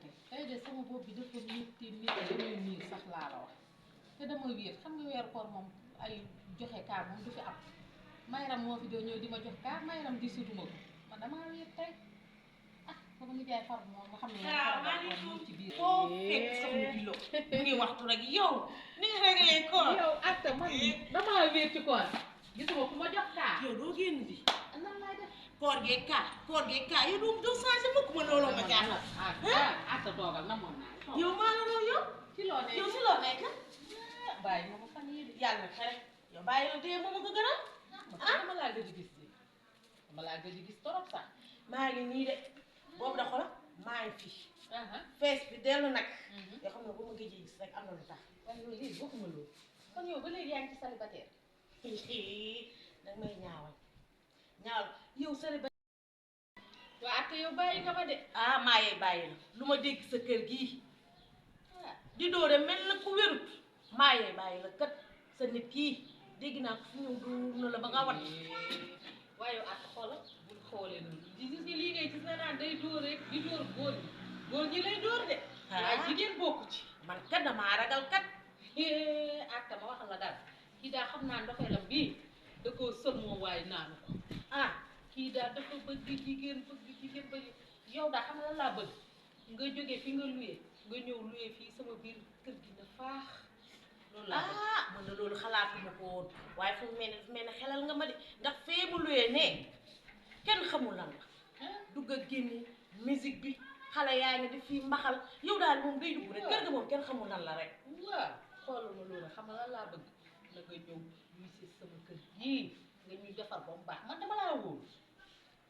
fàtte tey de sama bopp bi dafa métti métti damay miir sax laa la wax te dama wéet xam nga weeru koor moom ay joxe kaar moom du fi am Mayram moo fi doo ñëw di ma jox kaar Mayram di sutuma ko man damaa wéet tey ah sama ngi jaay far moom nga xam ne moom ci biir foo fekk soxna Bilo mu ngi waxtu rek yow ni nga réglé koor yow ak man damaa wéet ci koor gisuma ku ma jox kaar yow doo génn di nan laay def koor gee kaar yow doo changé mukk ma looloo ma jaaxal ah toogal na moom naa yow maa la loolu yow ci loo nekk yow si loo nekk bàyyi ma fan yii de yàlla xere yow bàyyi la dee moom a ko gën a dama laa gëj a gis de dama laa gëj a gis torop sax maa ngi nii de boobu da xola maa ngi fii fees bi dellu nag yoo xam ne bu ma gëjee gis rek am na lu tax waaye loolu léegi waxuma loolu kon yow ba léegi yaa ngi ci célibataire danga may ñaawal yow célibataire waa ate yow bàyyi nga ma de ah maa yee bàyyi la lu ma dégg sa kër gii di doore mel na ku wérut maa yee bàyyi la kat sa nit kii dégg naa ko fu ñëw dóor na la ba nga wat waaye yow ate xoola bul xoolee noonu gis nga lii ngay gis nga naan day dóor rek di dóor góor ñi lay dóor de waaye jigéen bokku ci man kat damaa ragal kat ate ma waxal la daal kii daa xam naa ndoxeelam bii da koo sël moom waaye naanu ko kii daal dafa bëgg jigéen ba yow daa xam lan laa bëgg nga jóge fi nga luye nga ñëw luye fii sama biir kër gi na faax loolu laa bëgg man na loolu xalaatuma ko woon waaye fu mu mel ne xelal nga ma de ndax fee mu luye ne kenn xamul lan la dugg a génne musique bi xale yaa ngi di fii mbaxal yow daal moom day dugg rek kër ga moom kenn xamul lan la rek waaw xoolal ma loolu xam nga lan laa bëgg la nga ñëw luy si sama kër gii nga ñuy defar ba mu baax man dama laa wóolu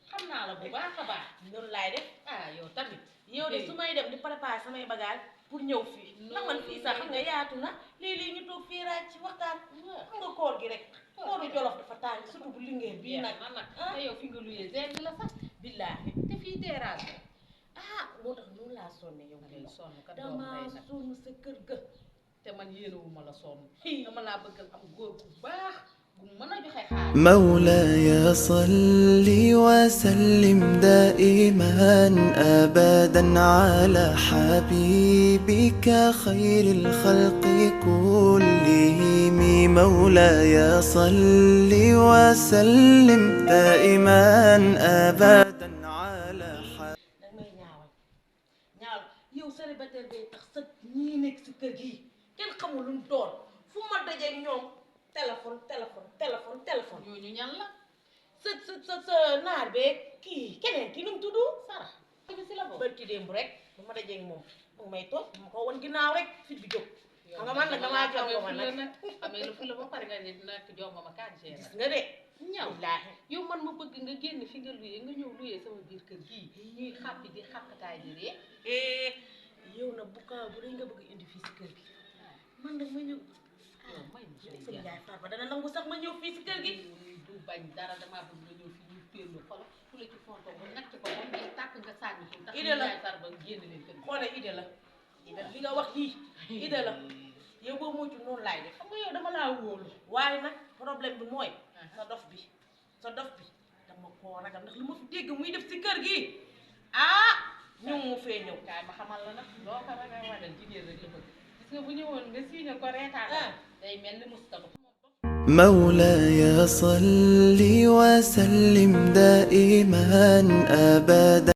xam naa la bu baax a baax noonu laay def yow tamit yow de su may dem di préparer samay bagage pour ñëw fii ndax man fii sax xam nga yaatu na léeg-léeg ñu toog fii raaj ci waxtaan xam nga koor gi rek kooru Jolof dafa tàng surtout bu Linguère bii nag te yow fi nga luyee zeng la sax billaahi te fii terrasse moo tax noonu laa sonne yow ngay sonn kat dama sonn sa kër ga te man yéenewuma la sonn dama laa bëggal am góor bu baax bu mën a joxe xaalis مولاي صل وسلم دائما أبدا على حبيبك خير الخلق كلهم مولاي صل وسلم دائما أبدا على ñaawal yow célibataire bee tax sa ñii nekk si kër gi kenn xamul lu mu doon fu ma dajeeg ñoom téléphone ñooñu ñan la sa naar beeg kii keneen ki nu mu tudd Sara bi si la boobu bërki démb rek bu ma dajeeg moom mu may toog ma ko woon ginnaaw rek fit bi jóg xam nga man nag damaa jongo ma nag xamee lu fu la ba pare nga ne dina jongo ma kaan gis nga de ñaw billaahi yow man ma bëgg nga génn fi nga luyee nga ñëw luyee sama biir kër gii ñuy xàppi di xàppataay di ree yow nag bu kaa bu dee nga bëgg indi fii si kër gi man nag ma ñëw may ma sama yaay Farba dana nangu sax ma ñëw fii si kër gi du bañ dara damaa bëgg nga ñëw fii ñu péerlu xolo fu la ci fonto ba nag ci ko moom ngay tàkk nga sànni ko ndax idée la yaay Farba génn leen kër gi xoole idée la li nga wax lii idée la yow boo moytu noonu laay def xam nga yow dama laa wóolu waaye nag problème bi mooy sa dof bi dama koo ragal ndax lu ma fi dégg muy def si kër gi ñëw mu fee ñëw kaay ma xamal la nag loo ko ragal wagal jigéen rek la bëgg gis nga bu ñëwoon nga siiñe ko reetaan day mel ni Mustafa مولاي صل وسلم دائما أبدا